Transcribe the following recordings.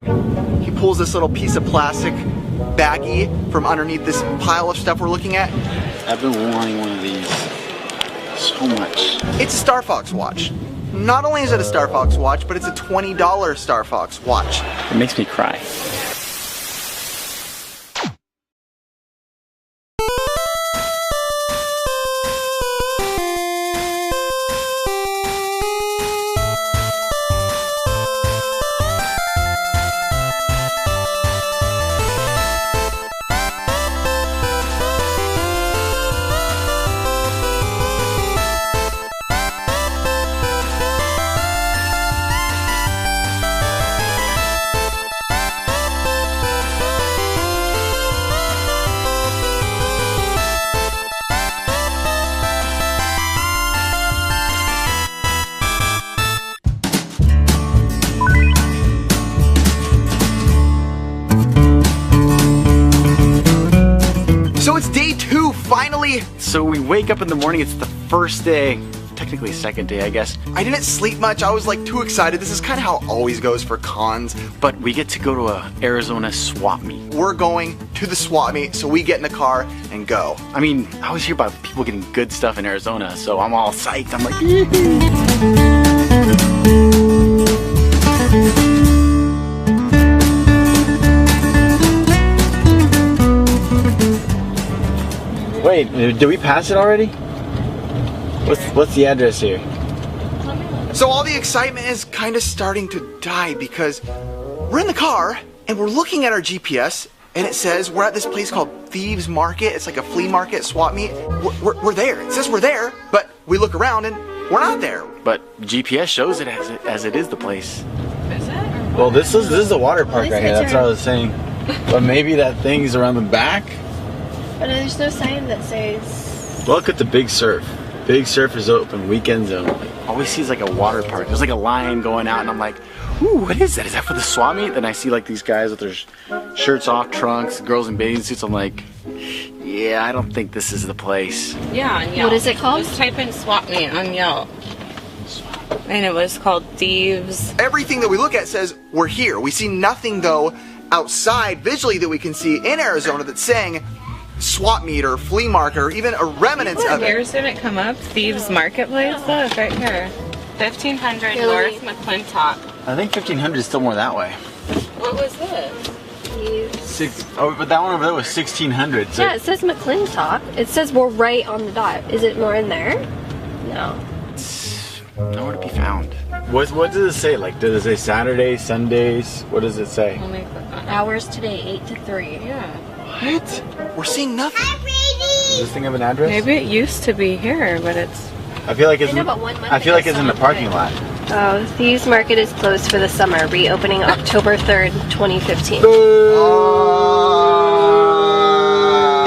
He pulls this little piece of plastic baggie from underneath this pile of stuff we're looking at. I've been wanting one of these so much. It's a Star Fox watch. Not only is it a Star Fox watch, but it's a $20 Star Fox watch. It makes me cry. It's day 2, finally! So we wake up in the morning, it's the first day, technically second day I guess. I didn't sleep much, I was like too excited. This is kind of how it always goes for cons. But we get to go to a Arizona swap meet. We're going to the swap meet, so we get in the car and go. I mean, I always hear about people getting good stuff in Arizona, so I'm all psyched. I'm like, wait, did we pass it already? What's the address here? So all the excitement is kind of starting to die because we're in the car and we're looking at our GPS and it says we're at this place called Thieves Market. It's like a flea market swap meet. We're there. It says we're there, but we look around and we're not there. But GPS shows it as it is the place. Is it? Well, this is the water park right here. That's what I was saying. But maybe that thing's around the back. But there's no sign that says... Look at the Big Surf. Big Surf is open, weekends only. Always sees like a water park. There's like a line going out and I'm like, ooh, what is that? Is that for the swap meet? Then I see like these guys with their shirts off, trunks, girls in bathing suits. I'm like, yeah, I don't think this is the place. Yeah, on Yelp. What is it called? Just type in swap meet on Yelp. And it was called Thieves. Everything that we look at says we're here. We see nothing though outside visually that we can see in Arizona that's saying swap meet or flea market or even a remnants of it. Here's didn't it come up? Thieves Marketplace? Look, right here. 1500 North McClintock. I think 1500 is still more that way. What was this? Oh, but that one over there was 1600. So yeah, it says McClintock. It says we're right on the dot. Is it more in there? No. It's nowhere to be found. What does it say? Like, does it say Saturdays, Sundays? What does it say? Let me click on it. Hours today, 8 to 3. Yeah. What? We're seeing nothing. Does this thing have an address? Maybe it used to be here, but it's... I feel like it's. I know, but 1 month I feel like ago it's in the someone parking put lot. Oh, Thieves Market is closed for the summer, reopening October 3rd, 2015.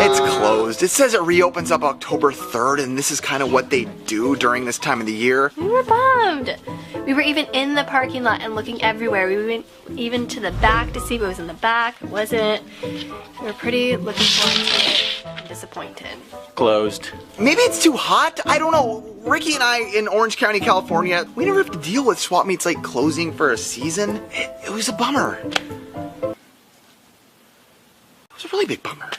It's closed. It says it reopens up October 3rd, and this is kind of what they do during this time of the year. We were bummed. We were even in the parking lot and looking everywhere. We went even to the back to see what was in the back. It wasn't. We were pretty looking forward to it. I'm disappointed. Closed. Maybe it's too hot. I don't know. Ricky and I in Orange County, California, we never have to deal with swap meets like closing for a season. It was a bummer. It was a really big bummer.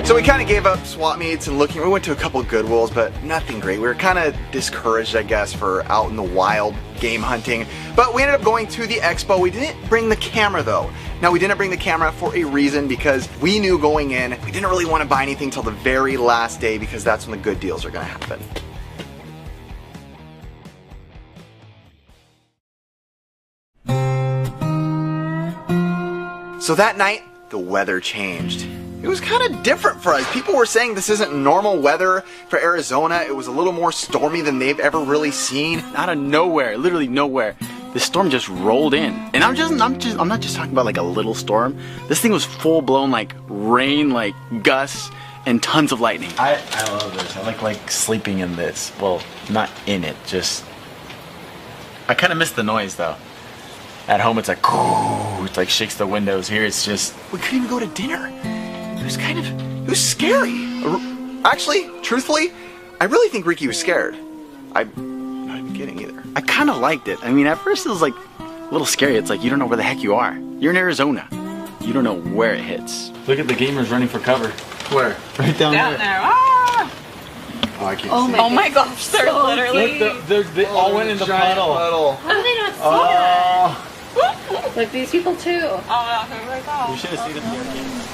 So we kind of gave up swap meets and looking. We went to a couple of Goodwills, but nothing great. We were kind of discouraged, I guess, for out in the wild game hunting. But we ended up going to the expo. We didn't bring the camera though. Now we didn't bring the camera for a reason because we knew going in we didn't really want to buy anything till the very last day because that's when the good deals are going to happen. So that night, the weather changed. It was kind of different for us. People were saying this isn't normal weather for Arizona. It was a little more stormy than they've ever really seen. Out of nowhere, literally nowhere, the storm just rolled in. And I'm not just talking about like a little storm. This thing was full blown like rain, like gusts, and tons of lightning. I love this. I like sleeping in this. Well, not in it, just I kind of miss the noise though. At home it's like it like shakes the windows. Here it's just we couldn't even go to dinner. It was scary. Actually, truthfully, I really think Ricky was scared. I'm not even kidding either. I kind of liked it. I mean, at first it was like a little scary. It's like you don't know where the heck you are. You're in Arizona. You don't know where it hits. Look at the gamers running for cover. Where? Right down there. Ah! Oh, I can't see. Oh my gosh, they're literally... Look, they all went in the puddle. How do they not see that? Look, these people too. Oh, who was that? We should have seen them here.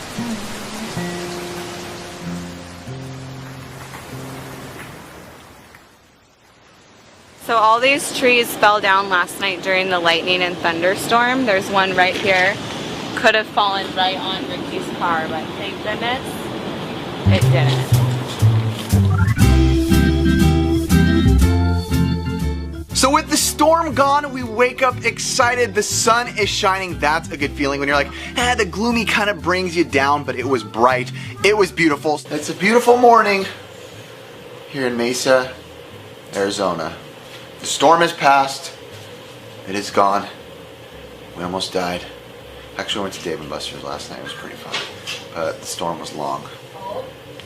So all these trees fell down last night during the lightning and thunderstorm. There's one right here. Could have fallen right on Ricky's car, but thank goodness it didn't. So with the storm gone, we wake up excited. The sun is shining. That's a good feeling when you're like, the gloomy kind of brings you down, but it was bright. It was beautiful. It's a beautiful morning here in Mesa, Arizona. The storm has passed. It is gone. We almost died. Actually, I went to Dave & Buster's last night. It was pretty fun. But the storm was long.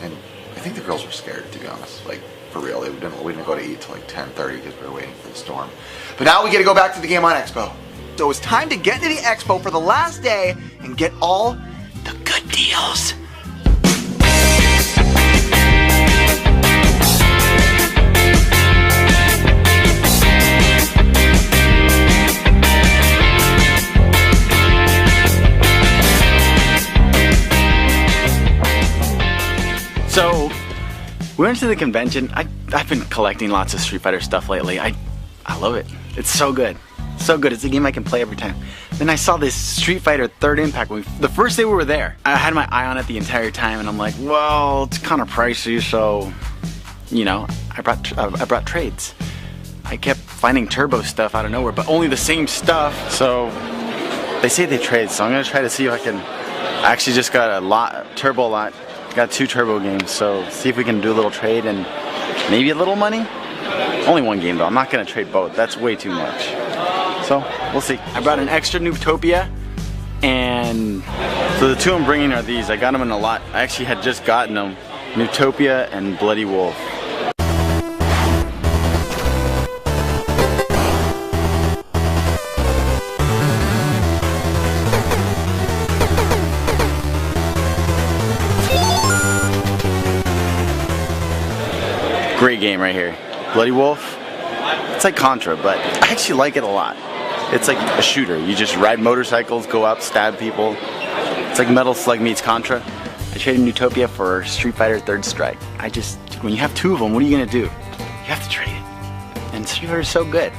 And I think the girls were scared, to be honest. Like, for real. We didn't go to eat till like 10:30 because we were waiting for the storm. But now we get to go back to the Game On Expo. So it's time to get into the expo for the last day and get all the good deals. So, we went to the convention. I've been collecting lots of Street Fighter stuff lately. I love it. It's so good. So good. It's a game I can play every time. Then I saw this Street Fighter 3rd Impact. The first day we were there, I had my eye on it the entire time, and I'm like, well, it's kind of pricey, so, you know, I brought trades. I kept finding turbo stuff out of nowhere, but only the same stuff. So, they say they trade, so I'm going to try to see if I can. I actually just got a turbo lot. Got 2 turbo games, so see if we can do a little trade and maybe a little money. Only one game though, I'm not gonna trade both, that's way too much. So, we'll see. I brought an extra Noobtopia, and so the 2 I'm bringing are these. I got them in a lot. I actually had just gotten them. Noobtopia and Bloody Wolf. Great game right here. Bloody Wolf, it's like Contra, but I actually like it a lot. It's like a shooter. You just ride motorcycles, go out, stab people. It's like Metal Slug meets Contra. I traded Noobtopia for Street Fighter 3rd Strike. When you have 2 of them, what are you gonna do? You have to trade it. And Street Fighter is so good.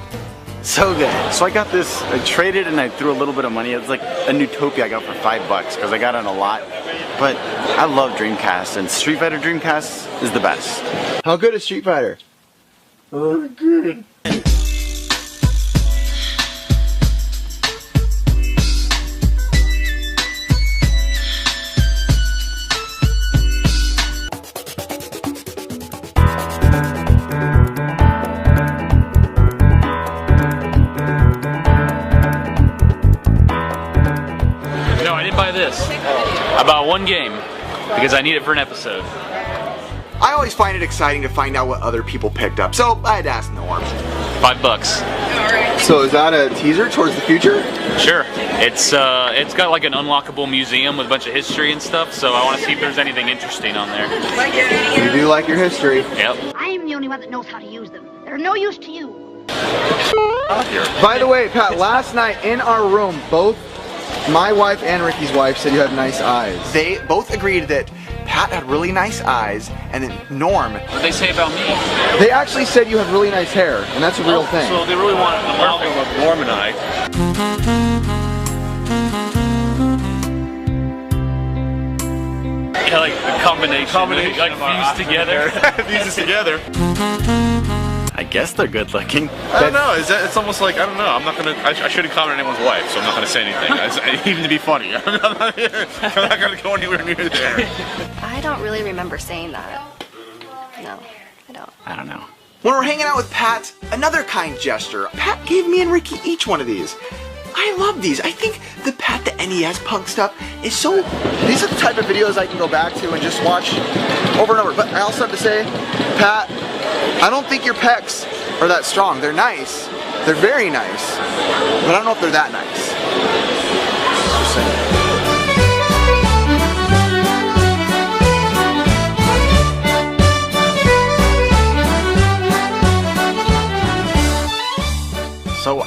So good. So I got this, I traded and I threw a little bit of money. It's like a Noobtopia I got for $5 because I got it on a lot. But I love Dreamcast, and Street Fighter Dreamcast is the best. How good is Street Fighter? Oh, good. No, I didn't buy this. I bought one game because I need it for an episode. I always find it exciting to find out what other people picked up, so I had to ask Norm. $5. So is that a teaser towards the future? Sure. It's got like an unlockable museum with a bunch of history and stuff, so I want to see if there's anything interesting on there. You do like your history. Yep. I am the only one that knows how to use them. They're no use to you. By the way, Pat, last night in our room, both my wife and Ricky's wife said you have nice eyes. They both agreed that Pat had really nice eyes, and then Norm. What did they say about me? They actually said you have really nice hair, and that's a real thing. So they really want an amalgam of Norm and I. Yeah, like a combination like fused together. Fuses together. I guess they're good looking. I don't know. It's almost like, I don't know. I'm not gonna. I shouldn't comment on anyone's wife, so I'm not gonna say anything. Even to be funny, I'm not gonna go anywhere near there. I don't really remember saying that. No, I don't. I don't know. When we're hanging out with Pat, another kind gesture. Pat gave me and Ricky each one of these. I love these. I think the Pat the NES Punk stuff is so... These are the type of videos I can go back to and just watch over and over. But I also have to say, Pat, I don't think your pecs are that strong. They're nice. They're very nice. But I don't know if they're that nice. Just saying. So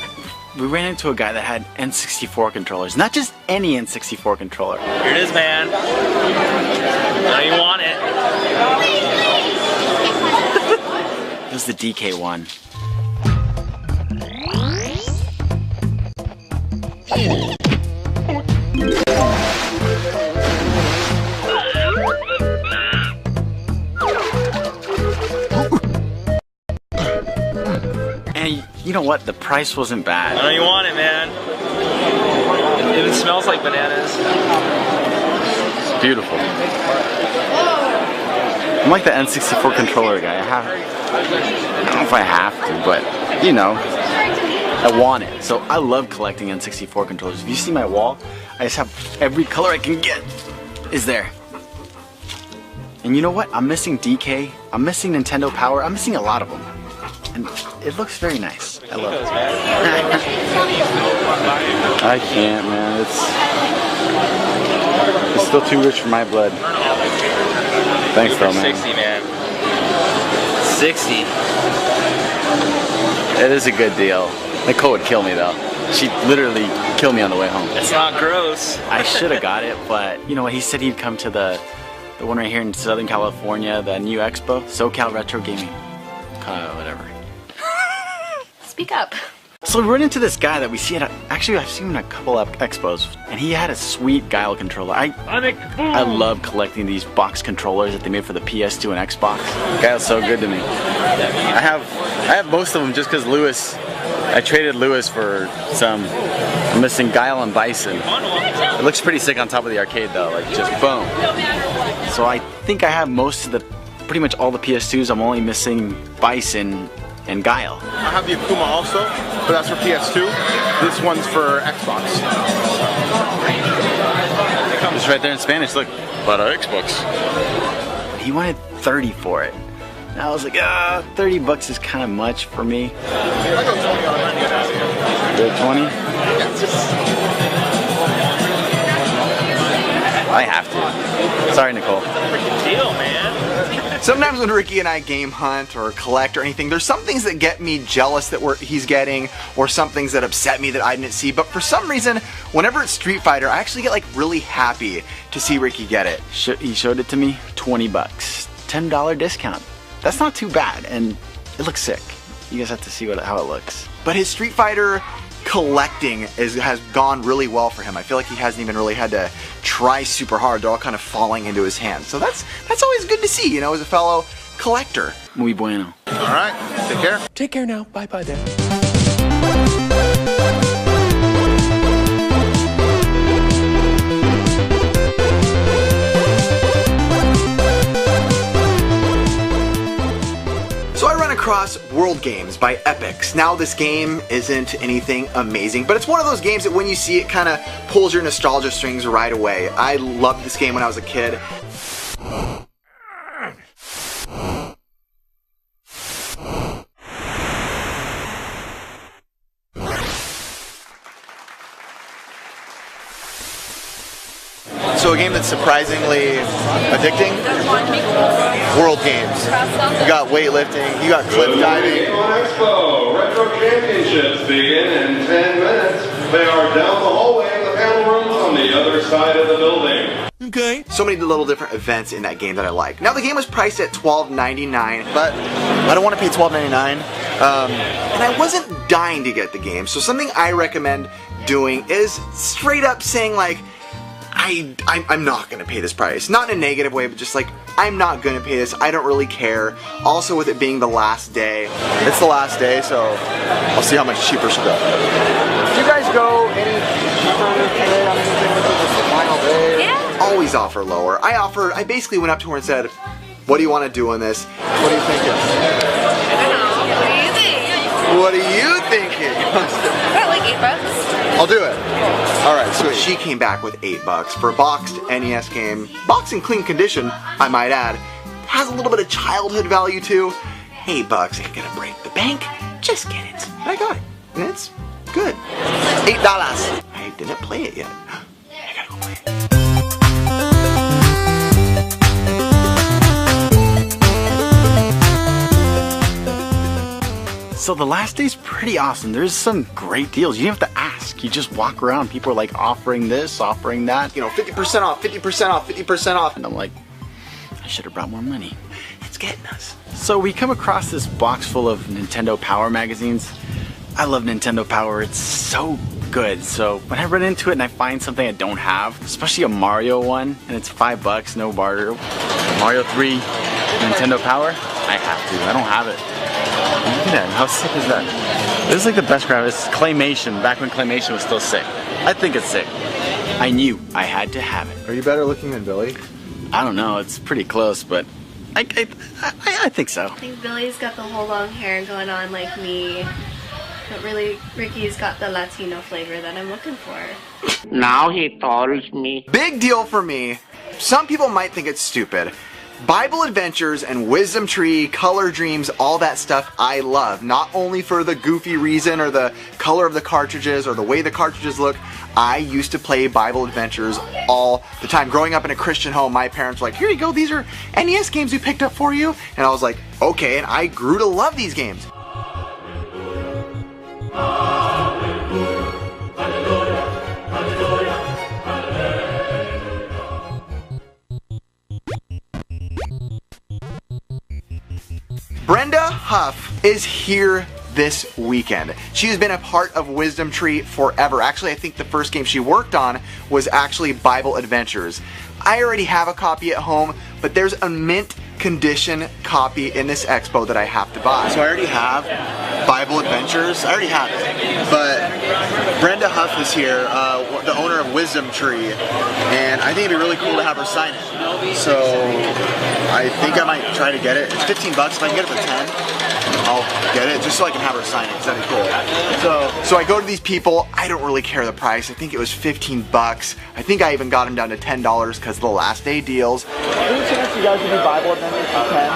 we ran into a guy that had N64 controllers. Not just any N64 controller. Here it is, man. Now you want it. This is the DK one. And you know what? The price wasn't bad. I know you want it, man. It even smells like bananas. It's beautiful. I'm like the N64 controller guy. I don't know if I have to, but you know, I want it. So I love collecting N64 controllers. If you see my wall, I just have every color I can get is there. And you know what? I'm missing DK. I'm missing Nintendo Power. I'm missing a lot of them. And it looks very nice. I love it. I can't, man. It's still too rich for my blood. Thanks, though, man. 60, man. 60. It is a good deal. Nicole would kill me, though. She'd literally kill me on the way home. It's not gross. I should have got it, but you know what? He said he'd come to the one right here in Southern California, the new expo, SoCal Retro Gaming. Whatever. Speak up. So we run into this guy that we see at actually I've seen him at a couple of expos, and he had a sweet Guile controller. I love collecting these box controllers that they made for the PS2 and Xbox. Guile's so good to me. I have most of them just because I traded Lewis for some. I'm missing Guile and Bison. It looks pretty sick on top of the arcade though, like just boom. So I think I have pretty much all the PS2s. I'm only missing Bison and Guile. I have the Akuma also, but that's for PS2. This one's for Xbox. It's right there in Spanish, look. Para Xbox. He wanted 30 for it. And I was like, $30 is kind of much for me. Good 20? I have to. Sorry, Nicole. Freaking deal, man. Sometimes when Ricky and I game hunt or collect or anything, there's some things that get me jealous that he's getting, or some things that upset me that I didn't see. But for some reason, whenever it's Street Fighter, I actually get like really happy to see Ricky get it. He showed it to me, $20. $10 discount. That's not too bad, and it looks sick. You guys have to see how it looks. But his Street Fighter collecting has gone really well for him. I feel like he hasn't even really had to try super hard. They're all kind of falling into his hands. So that's always good to see, you know, as a fellow collector. Muy bueno. All right, take care. Take care now. Bye-bye then. Across World Games by Epix. Now this game isn't anything amazing, but it's one of those games that when you see it kind of pulls your nostalgia strings right away. I loved this game when I was a kid. So a game that's surprisingly addicting. World Games. You got weightlifting, you got cliff diving. Expo Retro Championships begin in 10 minutes. They are down the hallway in the panel rooms on the other side of the building. Okay. So many little different events in that game that I like. Now the game was priced at $12.99, but I don't want to pay $12.99. And I wasn't dying to get the game. So something I recommend doing is straight up saying like, I'm not going to pay this price. Not in a negative way, but just like, I'm not going to pay this. I don't really care. Also with it being the last day. It's the last day, so I'll see how much cheaper she'll go. Do you guys go any cheaper today on anything? This is just the final day? Yeah. Always offer lower. I basically went up to her and said, what do you want to do on this? What do you think? I don't know. What do you think? What do you think? thinking? About like $8. I'll do it. All right, sweet. She came back with $8 for a boxed NES game. Boxed in clean condition, I might add. Has a little bit of childhood value too. $8 ain't gonna break the bank. Just get it. I got it. And it's good. $8. I didn't play it yet. I gotta go play it. So the last day's pretty awesome. There's some great deals. You don't have to ask. You just walk around. People are like offering this, offering that. You know, 50% off, 50% off, 50% off. And I'm like, I should have brought more money. It's getting us. So we come across this box full of Nintendo Power magazines. I love Nintendo Power. It's so good. So when I run into it and I find something I don't have, especially a Mario one, and it's $5, no barter. Mario 3, Nintendo Power, I have to. I don't have it. Look at that, how sick is that? This is like the best graphics. It's claymation, back when claymation was still sick. I think it's sick. I knew I had to have it. Are you better looking than Billy? I don't know, it's pretty close, but I think so. I think Billy's got the whole long hair going on like me. But really, Ricky's got the Latino flavor that I'm looking for. Now he tells me. Big deal for me. Some people might think it's stupid. Bible Adventures and Wisdom Tree, Color Dreams, all that stuff I love. Not only for the goofy reason or the color of the cartridges or the way the cartridges look. I used to play Bible Adventures all the time. Growing up in a Christian home, my parents were like, here you go, these are NES games we picked up for you. And I was like, okay, and I grew to love these games. Brenda Huff is here this weekend. She has been a part of Wisdom Tree forever. Actually, I think the first game she worked on was actually Bible Adventures. I already have a copy at home, but there's a mint condition copy in this expo that I have to buy. So I already have Bible Adventures. I already have it. But Brenda Huff is here, the owner of Wisdom Tree, and I think it'd be really cool to have her sign it. So I think I might try to get it. It's $15. If I can get it for 10, I'll get it just so I can have her sign it, because that'd be cool. So I go to these people. I don't really care the price. I think it was $15. I think I even got them down to $10 because of the last day deals. Any chance you guys would do Bible Adventures for 10?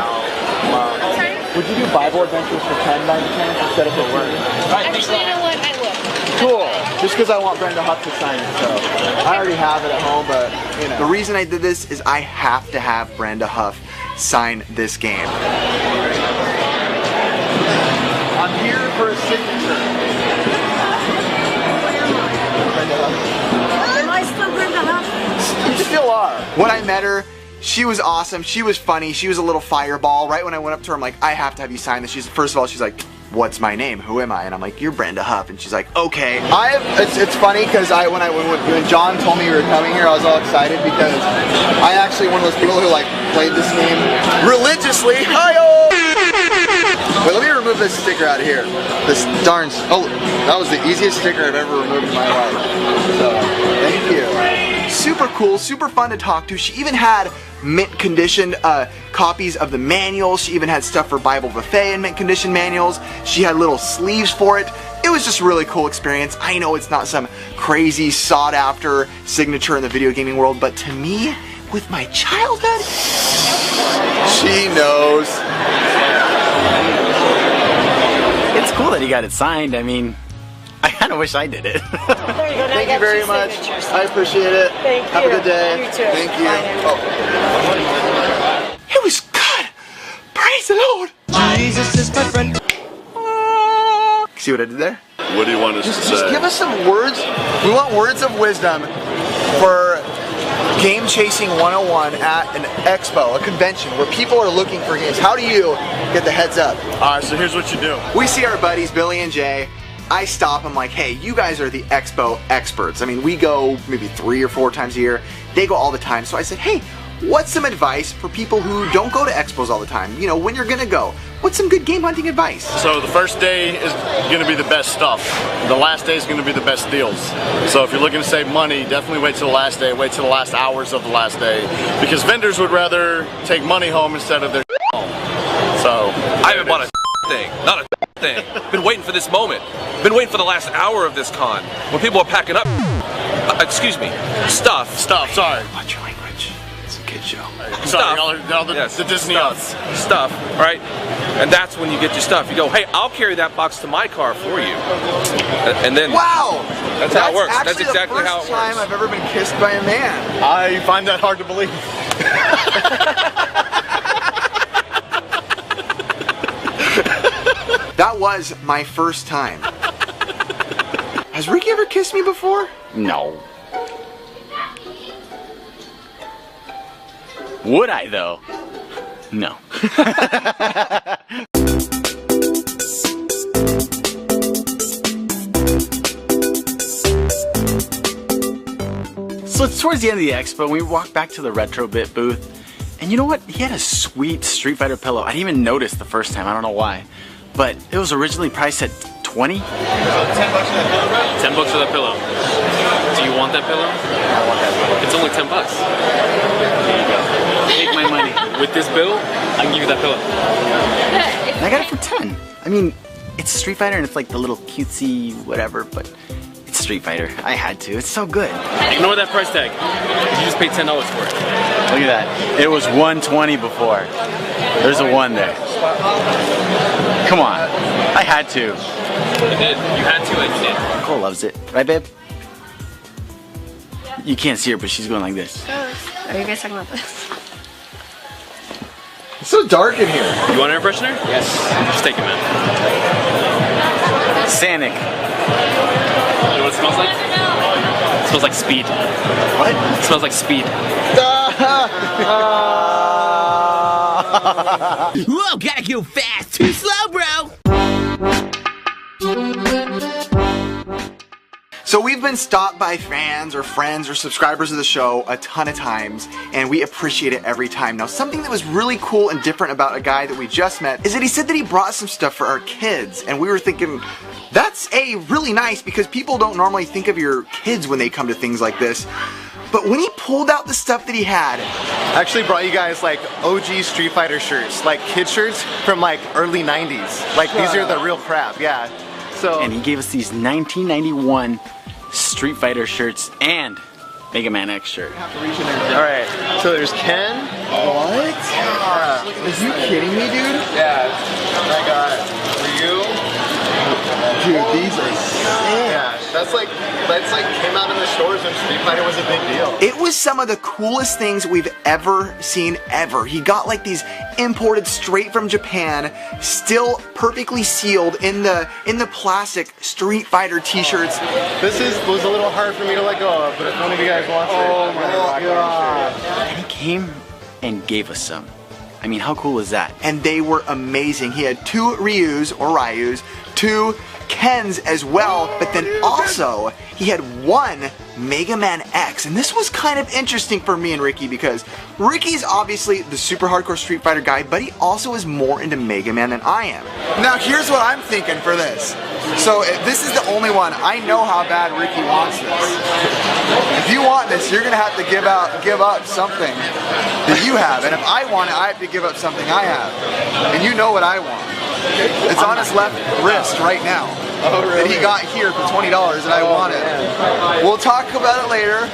Would you do Bible Adventures for 10 by any chance instead of for work? Actually, you know what? I would. Cool. Just because I want Brenda Huff to sign it, so I already have it at home, but you know. The reason I did this is I have to have Brenda Huff sign this game. I'm here for a signature. Brenda Huff. Am I still Brenda Huff? You still are. When I met her, she was awesome. She was funny. She was a little fireball. Right when I went up to her, I'm like, I have to have you sign this. First of all, she's like, what's my name? Who am I? And I'm like, you're Brenda Huff. And she's like, okay. It's funny because when John told me you were coming here, I was all excited because I actually one of those people who like played this game religiously. Hi-oh! Wait, let me remove this sticker out of here. This darn, oh, that was the easiest sticker I've ever removed in my life. So, thank you. Super cool, super fun to talk to. She even had mint conditioned copies of the manuals. She even had stuff for Bible Buffet and mint conditioned manuals. She had little sleeves for it. It was just a really cool experience. I know it's not some crazy sought after signature in the video gaming world, but to me, with my childhood, she knows. It's cool that he got it signed. I mean, I kind of wish I did it. Thank you very much. I appreciate it. Thank you. Have a good day. You too. Thank you. Oh. It was good. Praise the Lord. Jesus is my friend. See what I did there? What do you want us to say? Just give us some words. We want words of wisdom for Game Chasing 101 at an expo, a convention where people are looking for games. How do you get the heads up? Alright, so here's what you do. We see our buddies, Billy and Jay. I stop them like, hey, you guys are the expo experts. I mean, we go maybe 3 or 4 times a year. They go all the time. So I said, hey, what's some advice for people who don't go to expos all the time? You know, when you're gonna go, what's some good game hunting advice? So the first day is going to be the best stuff. The last day is going to be the best deals. So if you're looking to save money, definitely wait till the last day. Wait till the last hours of the last day. Because vendors would rather take money home instead of their home. So I haven't bought a thing. Not a thing. Been waiting for this moment. Been waiting for the last hour of this con. When people are packing up, excuse me, stuff. Sorry. Watch your language. It's a kid show. Sorry, y'all the Disney stuff, right? And that's when you get your stuff. You go, hey, I'll carry that box to my car for you. And then, wow, that's how it works. That's actually exactly how it the first time works. I've ever been kissed by a man. I find that hard to believe. That was my first time. Has Ricky ever kissed me before? No. Would I though? No. So it's towards the end of the expo, and we walked back to the Retro Bit booth. And you know what? He had a sweet Street Fighter pillow. I didn't even notice the first time. I don't know why. But it was originally priced at $20. $10 for that pillow. Do you want that pillow? I want that pillow. It's only $10. There you go. Take my money. With this bill, I can give you that pillow. And I got it for 10. I mean, it's Street Fighter and it's like the little cutesy whatever, but it's Street Fighter. I had to. It's so good. Ignore that price tag. You just paid $10 for it. Look at that. It was $120 before. There's a 1 there. Come on. I had to. You did. You had to, and you did. Nicole loves it. Right, babe? You can't see her, but she's going like this. Are you guys talking about this? It's so dark in here. You want an air freshener? Yes. Just take it, man. Sanic. You know what it smells like? It smells like speed. What? It smells like speed. Whoa, gotta go fast. Too slow, bro. So we've been stopped by fans or friends or subscribers of the show a ton of times, and we appreciate it every time. Now, something that was really cool and different about a guy that we just met is that he said that he brought some stuff for our kids, and we were thinking, that's really nice because people don't normally think of your kids when they come to things like this. But when he pulled out the stuff that he had, I actually brought you guys like OG Street Fighter shirts, like kid shirts from like early 90s. Like these are the real crap, yeah. So And he gave us these 1991 Street Fighter shirts and Mega Man X shirt. Alright, so there's Ken. what? Are you kidding me, dude? Yeah, I got Ryu. Dude, these are sick. Yeah, that's like came out in the stores when Street Fighter was a big deal. It was some of the coolest things we've ever seen ever. He got like these imported straight from Japan, still perfectly sealed in the plastic Street Fighter t-shirts. This was a little hard for me to let go of, but if one of you guys wants it, Oh my god. And he came and gave us some. I mean, how cool is that? And they were amazing. He had 2 Ryus or Ryus, 2 Kens as well, but then also he had 1 Mega Man X. And this was kind of interesting for me and Ricky because Ricky's obviously the super hardcore Street Fighter guy, but he also is more into Mega Man than I am. Now here's what I'm thinking for this. So if this is the only one. I know how bad Ricky wants this. If you want this, you're gonna have to give up something that you have. And if I want it, I have to give up something I have. And you know what I want. It's on his left wrist right now. Oh, really? That he got here for $20 and I want it. We'll talk about it later.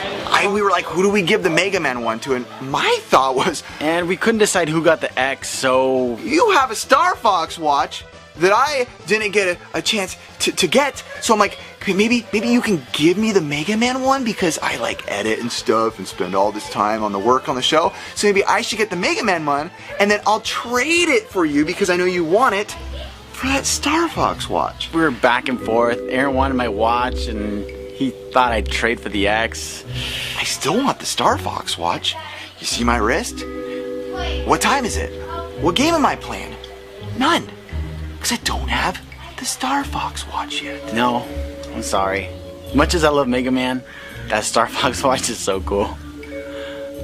We were like, who do we give the Mega Man one to? And my thought was, And we couldn't decide who got the X, so you have a Star Fox watch that I didn't get a chance to get. So I'm like, maybe you can give me the Mega Man one because I like edit and stuff and spend all this time on the work on the show. So maybe I should get the Mega Man one and then I'll trade it for you because I know you want it for that Star Fox watch. we were back and forth. Aaron wanted my watch and he thought I'd trade for the X. I still want the Star Fox watch. You see my wrist? What time is it? What game am I playing? None. Because I don't have the Star Fox watch yet. No, I'm sorry. Much as I love Mega Man, that Star Fox watch is so cool.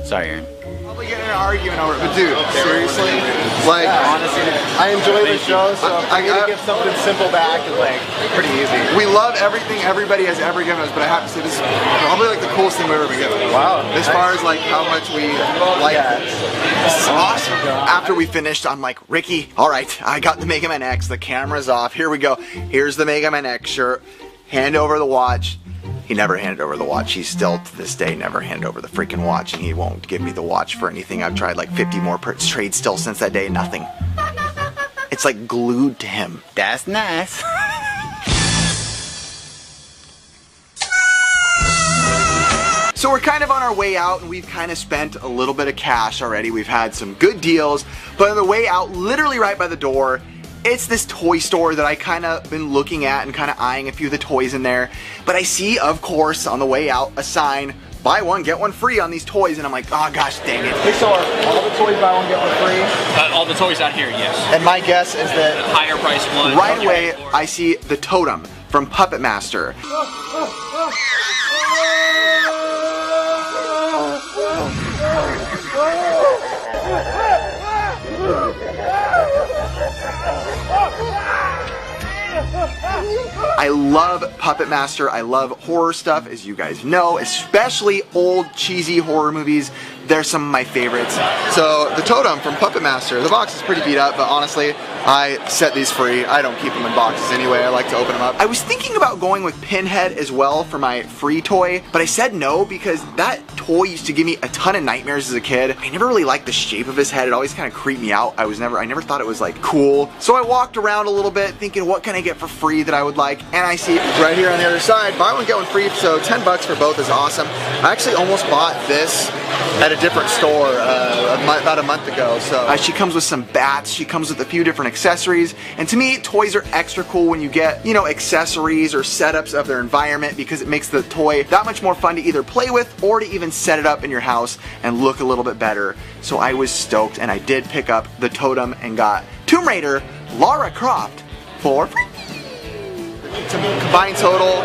Sorry, Aaron. Probably getting an argument over it, but dude, seriously? Like, honestly, I enjoy the show, so I'm gonna give something simple back is like pretty easy. we love everything everybody has ever given us, but I have to say this is probably like the coolest thing we've ever been given. Wow. As far as like how much we like this. This is awesome. After we finished, I'm like, Ricky, all right, I got the Mega Man X. The camera's off. Here we go. Here's the Mega Man X shirt. Hand over the watch. He never handed over the watch. He's still, to this day, never handed over the freaking watch, and he won't give me the watch for anything. I've tried like 50 more trades still since that day. Nothing. It's like glued to him. That's nice. So we're kind of on our way out, and we've kind of spent a little bit of cash already. We've had some good deals, but on the way out, literally right by the door, it's this toy store that I kind of been looking at and kind of eyeing a few of the toys in there. But I see, of course, on the way out, a sign, buy one, get one free on these toys, and I'm like, oh gosh, dang it. Hey, so are all the toys buy one, get one free? All the toys out here, yes. And my guess is that the higher price one. Right away, I see the totem from Puppet Master. I love Puppet Master. I love horror stuff, as you guys know, especially old cheesy horror movies. They're some of my favorites. So the totem from Puppet Master, the box is pretty beat up, but honestly, I set these free. I don't keep them in boxes anyway. I like to open them up. I was thinking about going with Pinhead as well for my free toy, but I said no because that toy used to give me a ton of nightmares as a kid. I never really liked the shape of his head. It always kind of creeped me out. I never thought it was like cool. So I walked around a little bit thinking, what can I get for free that I would like? And I see right here on the other side, buy one, get one free. So 10 bucks for both is awesome. I actually almost bought this at a different store about a month ago. So she comes with some bats. She comes with a few different accessories. And to me, toys are extra cool when you get, you know, accessories or setups of their environment, because it makes the toy that much more fun to either play with or to even set it up in your house and look a little bit better. So I was stoked, and I did pick up the totem and got Tomb Raider Lara Croft for free. Combined total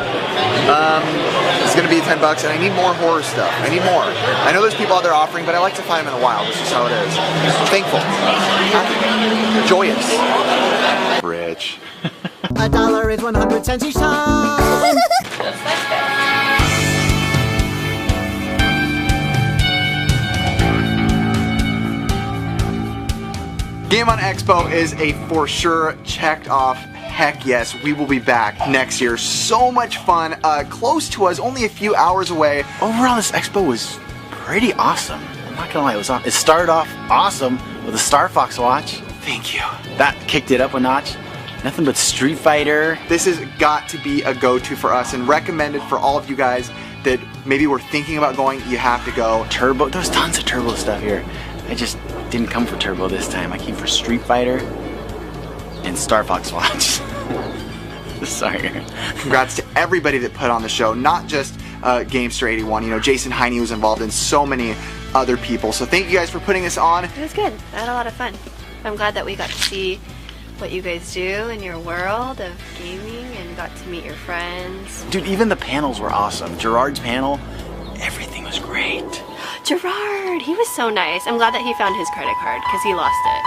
is going to be 10 bucks, and I need more horror stuff. I need more. I know there's people out there offering, but I like to find them in the wild. This is how it is. I'm thankful. Happy. Joyous. Rich. $1 is 100 cents each time. Game on Expo is a for sure checked off. Heck yes, we will be back next year. So much fun, close to us, only a few hours away. Overall, this expo was pretty awesome. I'm not gonna lie, it started off awesome with a Star Fox watch. Thank you. That kicked it up a notch. Nothing but Street Fighter. This has got to be a go-to for us, and recommended for all of you guys that maybe were thinking about going. You have to go. Turbo, there's tons of Turbo stuff here. I just didn't come for Turbo this time. I came for Street Fighter and Star Fox watch. Sorry. Congrats to everybody that put on the show, not just Gamester 81. You know, Jason Heine was involved, in so many other people. So thank you guys for putting this on. It was good. I had a lot of fun. I'm glad that we got to see what you guys do in your world of gaming and got to meet your friends. Dude, even the panels were awesome. Gerard's panel, everything was great. Gerard, he was so nice. I'm glad that he found his credit card because he lost it.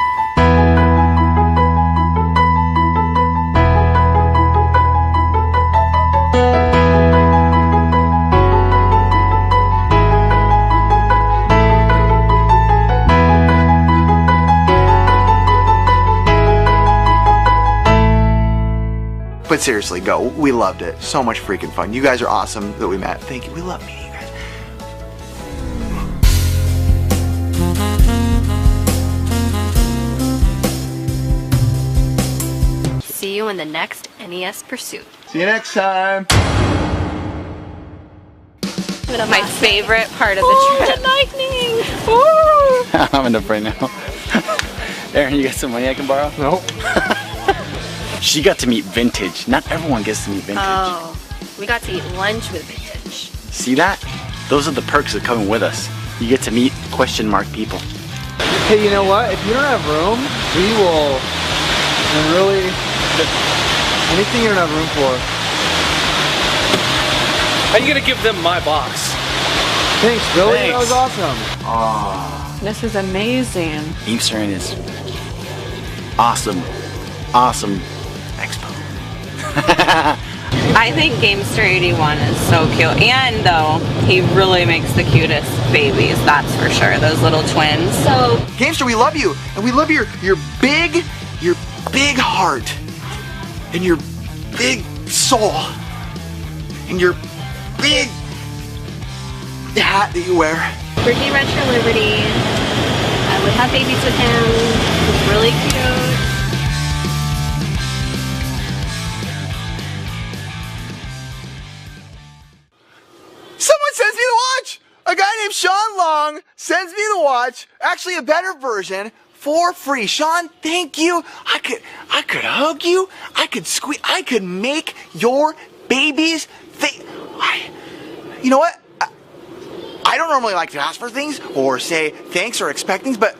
But seriously, go. We loved it. So much freaking fun. You guys are awesome that we met. Thank you. We love meeting you guys. See you in the next NES Pursuit. See you next time. My favorite part of the trip. The lightning! I'm enough right now. Aaron, you got some money I can borrow? Nope. She got to meet Vintage. Not everyone gets to meet Vintage. Oh, we got to eat lunch with Vintage. See that? Those are the perks of coming with us. You get to meet question mark people. Hey, you know what? If you don't have room, we will really anything you don't have room for. How are you gonna give them my box? Thanks, Billy. Thanks. That was awesome. Oh. This is amazing. Gamester is awesome. Awesome expo. I think Gamester 81 is so cute, and though he really makes the cutest babies, that's for sure. Those little twins. So, Gamester, we love you, and we love your big heart, and your big soul, and your big hat that you wear. Ricky runs for Liberty. I would have babies with him. He's really cute. Someone sends me the watch! A guy named Sean Long sends me the watch, actually a better version, for free. Sean, thank you. I could hug you. I could squeeze. I could make your babies you know what? I don't normally like to ask for things or say thanks or expect things, but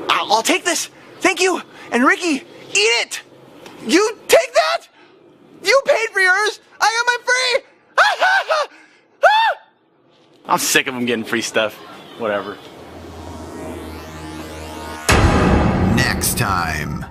I'll take this. Thank you. And Ricky, eat it. You take that. You paid for yours. I got my free. I'm sick of them getting free stuff. Whatever. Next time.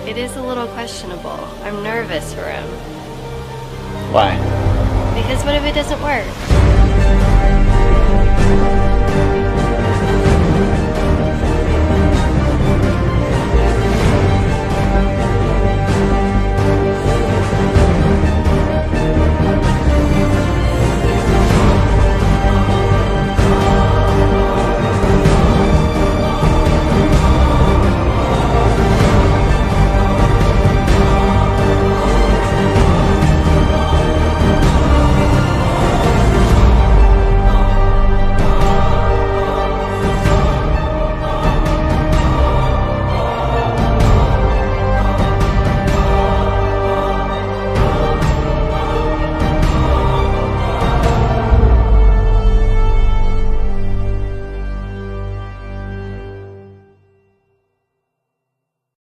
It is a little questionable. I'm nervous for him. Why? Because what if it doesn't work?